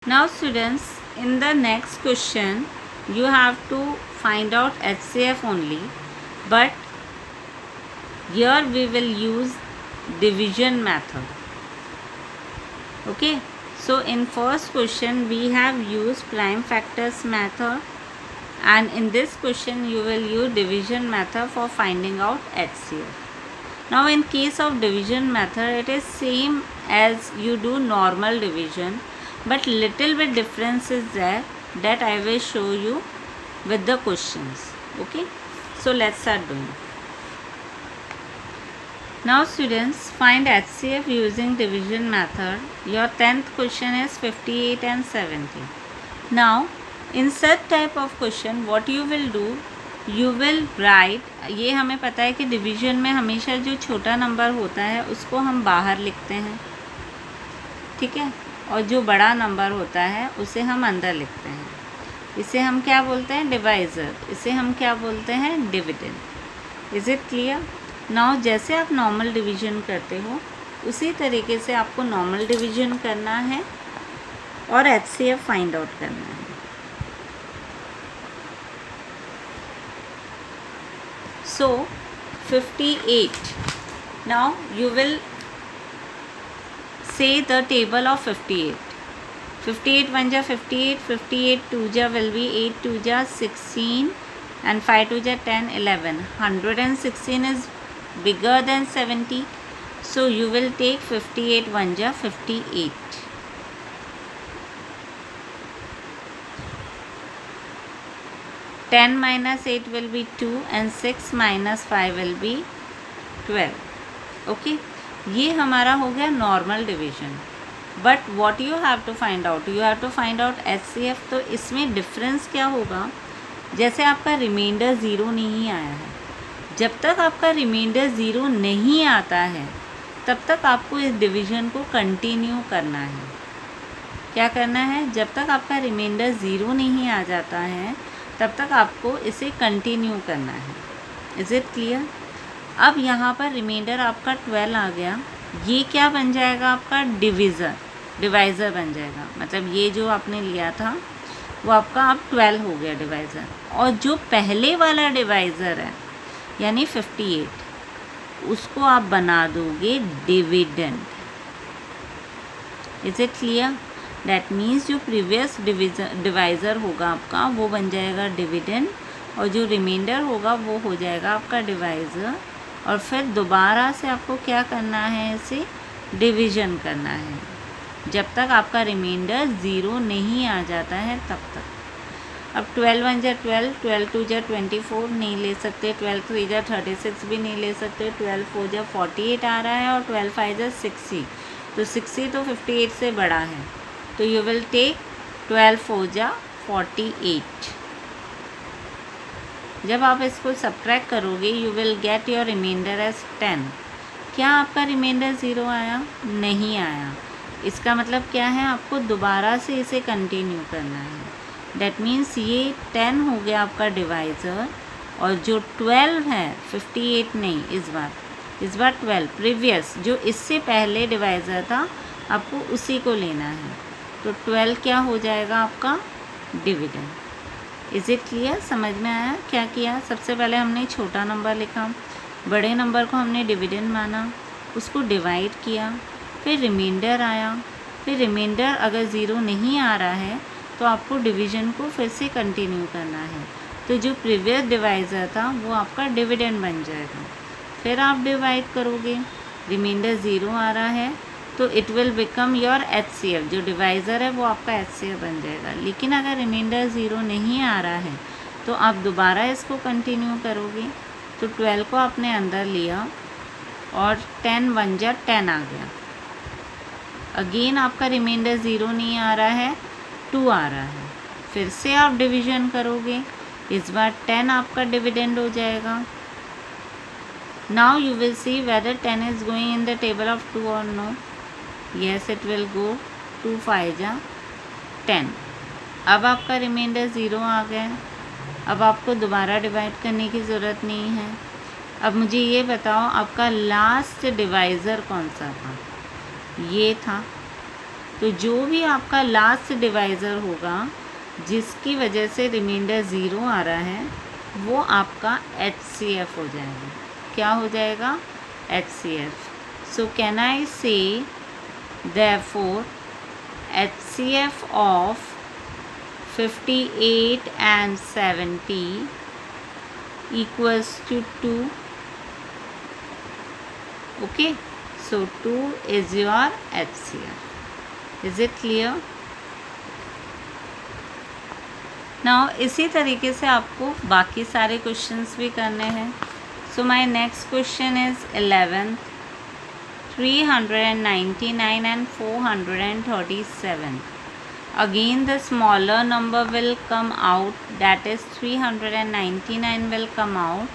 Now students, in the next question you have to find out HCF only, but here we will use division method. Okay, so in first question we have used prime factors method, and in this question you will use division method for finding out HCF. Now in case of division method, it is same as you do normal division, but little bit difference is there that I will show you with the questions. Okay, so let's start doing. Now students, find HCF using division method. Your 10th question is 58 and 70. Now in such type of question what you will do, you will write, ये हमें पता है कि division में हमेशा जो छोटा number होता है उसको हम बाहर लिखते हैं, ठीक है, और जो बड़ा नंबर होता है उसे हम अंदर लिखते हैं. इसे हम क्या बोलते हैं? डिवाइज़र. इसे हम क्या बोलते हैं? Dividend. Is it clear? Now जैसे आप नॉर्मल डिवीजन करते हो उसी तरीके से आपको नॉर्मल डिवीजन करना है और HCF फाइंड आउट करना है. So 58. Now you will say the table of 58. 58 1 ja 58, 58 2 ja will be 8 2 ja 16, and 5 2 ja 10, 11. 116 is bigger than 70, so you will take 58 1 ja 58. Ten minus 8 will be 2, and 6 minus 5 will be 12. Okay, ये हमारा हो गया normal division. But what you have to find out, you have to find out HCF. तो इसमें difference क्या होगा? जैसे आपका रिमाइंडर ज़ीरो नहीं आया है, जब तक आपका रिमाइंडर ज़ीरो नहीं आता है तब तक आपको इस डिवीजन को कंटिन्यू करना है. क्या करना है? जब तक आपका रिमाइंडर ज़ीरो नहीं आ जाता है तब तक आपको इसे कंटिन्यू करना है. Is it clear? अब यहाँ पर रिमाइंडर आपका 12 आ गया, ये क्या बन जाएगा? आपका डिवाइज़र बन जाएगा. मतलब ये जो आपने लिया था वो आपका अब 12 हो गया डिवाइज़र, और जो पहले वाला डिवाइज़र है यानी 58, उसको आप बना दोगे dividend. Is it clear? That means जो प्रीवियस डिवाइज़र होगा आपका वो बन जाएगा डिविडेंड, और जो रिमाइंडर होगा वो हो जाएगा आपका डिवाइज़र. और फिर दोबारा से आपको क्या करना है? इसे डिवीज़न करना है जब तक आपका रिमाइंडर ज़ीरो नहीं आ जाता है तब तक. अब 12 1 जा 12, 12 2 जा 24 नहीं ले सकते, 12 3 जा 36 भी नहीं ले सकते, 12 4 जा 48 आ रहा है, और 12 5 जा 60. तो 60 तो 58 से बड़ा है, तो you will take 12 4 जा 48. जब आप इसको सब्ट्रैक्ट करोगे you will get your remainder as 10. क्या आपका रिमाइंडर ज़ीरो आया? नहीं आया. इसका मतलब क्या है? आपको दोबारा से इसे कंटिन्यू करना है. डैट मीन्स ये 10 हो गया आपका डिवाइज़र, और जो 12 है 58 नहीं, इस बार 12 प्रीवियस जो इससे पहले डिवाइज़र था आपको उसी को लेना है. तो 12 क्या हो जाएगा? आपका डिविडेंड. Is it clear? समझ में आया क्या किया? सबसे पहले हमने छोटा नंबर लिखा, बड़े नंबर को हमने डिविडेंड माना, उसको डिवाइड किया, फिर रिमाइंडर आया, फिर रिमाइंडर अगर ज़ीरो नहीं आ रहा है तो आपको डिवीज़न को फिर से कंटिन्यू करना है. तो जो प्रीवियस डिवाइज़र था वो आपका डिविडेंड बन जाएगा. फिर आप डिवाइड करोगे, रिमाइंडर ज़ीरो आ रहा है तो it will become your HCF. जो डिवाइज़र है वो आपका HCF बन जाएगा. लेकिन अगर रिमाइंडर ज़ीरो नहीं आ रहा है तो आप दोबारा इसको कंटिन्यू करोगे. तो 12 को आपने अंदर लिया और 10 1 जा 10 आ गया. अगेन आपका रिमाइंडर ज़ीरो नहीं आ रहा है, 2 आ रहा है. फिर से आप डिवीज़न करोगे, इस बार 10 आपका डिविडेंड हो जाएगा. Now you will see whether 10 is going in the table of 2 और no. Yes, it will go. 2 5 जा 10. अब आपका रिमाइंडर ज़ीरो आ गया. अब आपको दोबारा डिवाइड करने की ज़रूरत नहीं है. अब मुझे ये बताओ आपका लास्ट डिवाइज़र कौन सा था? ये था. तो जो भी आपका लास्ट डिवाइज़र होगा जिसकी वजह से रिमाइंडर ज़ीरो आ रहा है वो आपका HCF हो जाएगा। क्या हो जाएगा? HCF। सो कैन आई से therefore HCF of 58 and 70 equals to 2. Okay, so 2 is your HCF. Is it clear? Now इसी तरीके से आपको बाकी सारे क्वेश्चंस भी करने हैं. So my next question is 11th, 399 and 437. Again the smaller number will come out, that is 399 will come out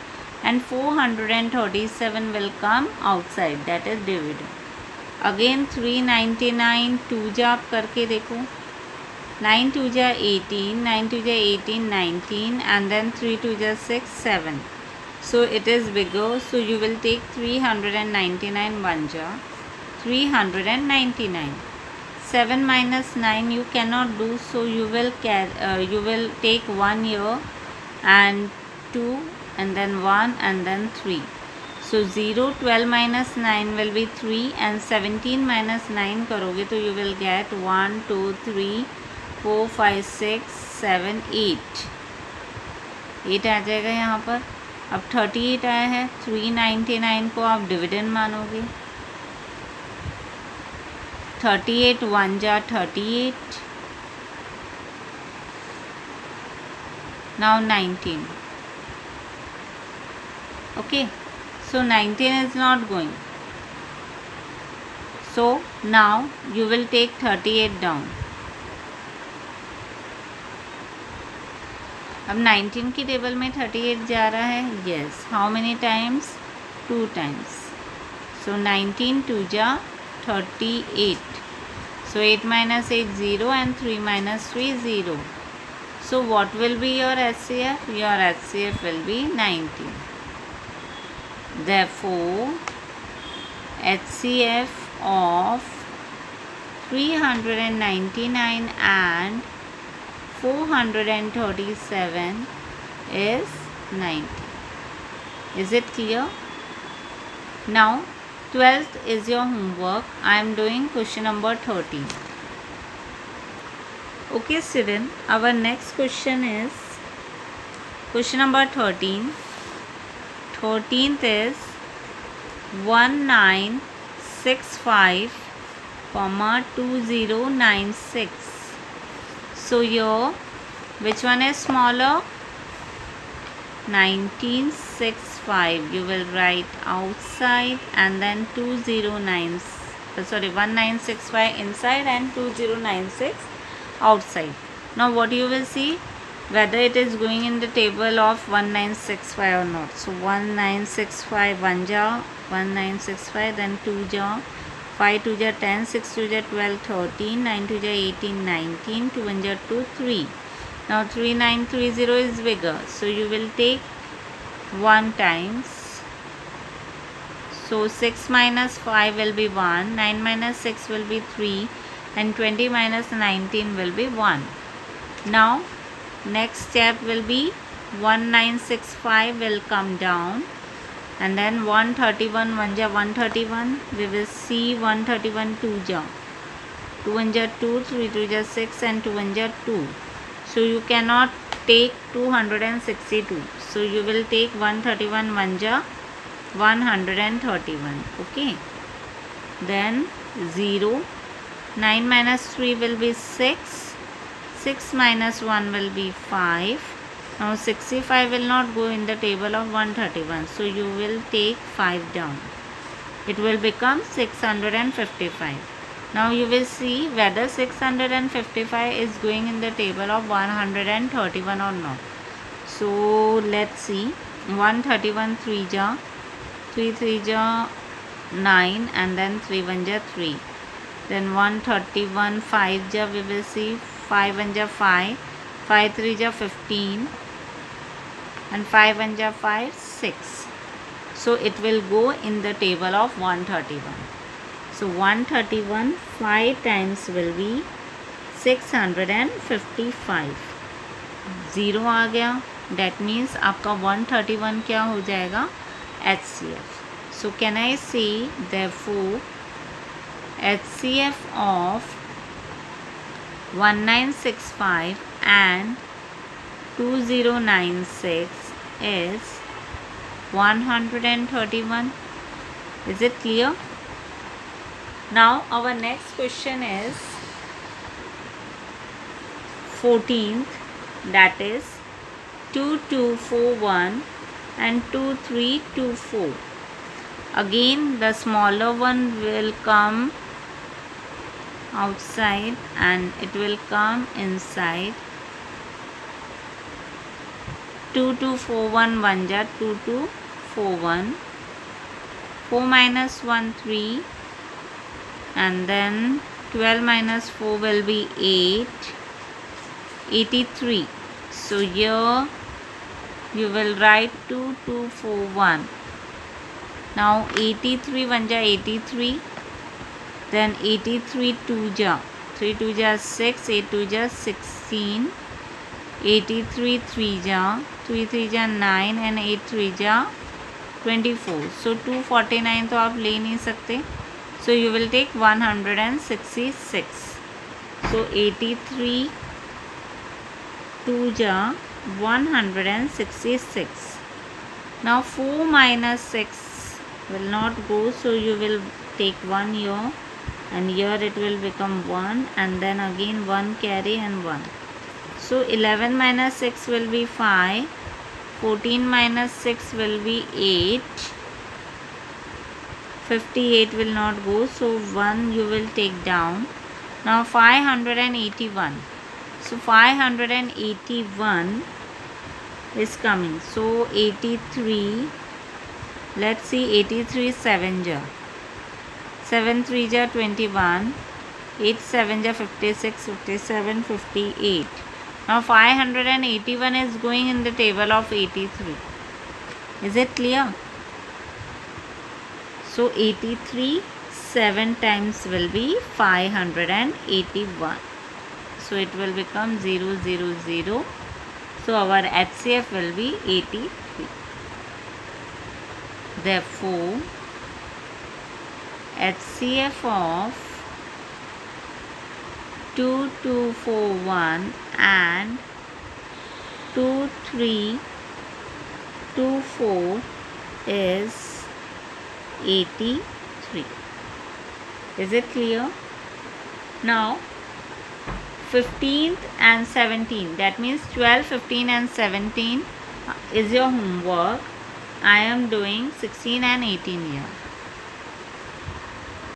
and 437 will come outside, that is divided. Again 399 2 जा आप करके देखो, 9 2 जा 18, 9 2 जा 18 19 and then 3 2 जा 6 7. So it is bigger, so you will take 399 1 ja 399. 7 minus 9 you cannot do, so you will take 1 here and 2 and then 1 and then 3. So 0 12 minus 9 will be 3 and 17 minus 9 करोगे तो you will get 1 2 3 4 5 6 7 8. 8 आ जाएगा यहाँ पर. अब 38 आया है, 399 को आप डिविडेंड मानोगे. 38 1 जा 38. Now 19. Okay, so 19 is not going. So now you will take 38 down. अब 19 की टेबल में 38 जा रहा है. Yes, how many times? 2 times. So 19 2 जा 38. So 8 minus 8 0 and 3 minus 3 0. So what will be your HCF? Your HCF will be 19. Therefore HCF of 399 and 437 is 90. Is it clear? Now 12th is your homework. I am doing question number 13. Okay student, our next question is question number 13. 13th is 1965, 2096. So here, which one is smaller? 1965. You will write outside and then 1965 inside and 2096 outside. Now what you will see, whether it is going in the table of 1965 or not. So 1965 1 ja 1965, then 2 ja 5 2 ja 10, 6 2 ja 12 13, 9 2 ja 18 19, 2 1 ja 2 3. Now 3930 is bigger, so you will take 1 times. So 6 minus 5 will be 1, 9 minus 6 will be 3 and 20 minus 19 will be 1. Now next step will be 1965 will come down and then 131 1 ja 131. We will see 131 2 ja 2 1 ja 2, 3 2 ja 6 and 2 1 ja 2. So you cannot take 262. So you will take 131 1 ja 131. Okay. Then 0. 9 minus 3 will be 6. 6 minus 1 will be 5. Now 65 will not go in the table of 131. So you will take 5 down. It will become 655. Now you will see whether 655 is going in the table of 131 or not. So let's see. 131 3 ja 3 3 ja 9 and then 3 1 ja 3. Then 131 5 ja we will see 5 1 ja 5, 5 3 ja 15 and 5 1 ja 5 6. So it will go in the table of 131. So 131, 5 times will be 655. 0 आ गया. That means आपका 131 क्या हो जाएगा? HCF. So can I say therefore HCF of 1965 and 2096 is 131. Is it clear? Now our next question is 14th, that is 2241 and 2324. Again the smaller one will come outside and it will come inside. 2241 1 ja 2241. 4 minus 1 3, and then 12 minus 4 will be 8. 83. So here you will write 2241. Now 83 1 ja 83, then 83 2 ja 3 2 ja 6, 8 2 ja 16, 83 3 ja 3 3 ja 9 and 8 3 ja 24. So 249 तो आप ले नहीं सकते. So you will take 166. So 83 2 ja 166. Now 4 minus 6 will not go, so you will take 1 here and here it will become 1 and then again 1 carry and 1. So 11 minus 6 will be 5. 14 minus 6 will be 8. 58 will not go, so 1 you will take down. Now 581. So 581 is coming. So 83. Let's see, 83 7 ja. 7 3 ja 21. 8 7 ja 56, 57, 58. Now 581 is going in the table of 83. Is it clear? So 83 7 times will be 581. So it will become 0 0 0. So our HCF will be 83. Therefore HCF of 2241 and 2324 is 83. Is it clear? Now 15th and 17, that means 12, 15 and 17 is your homework. I am doing 16 and 18 here.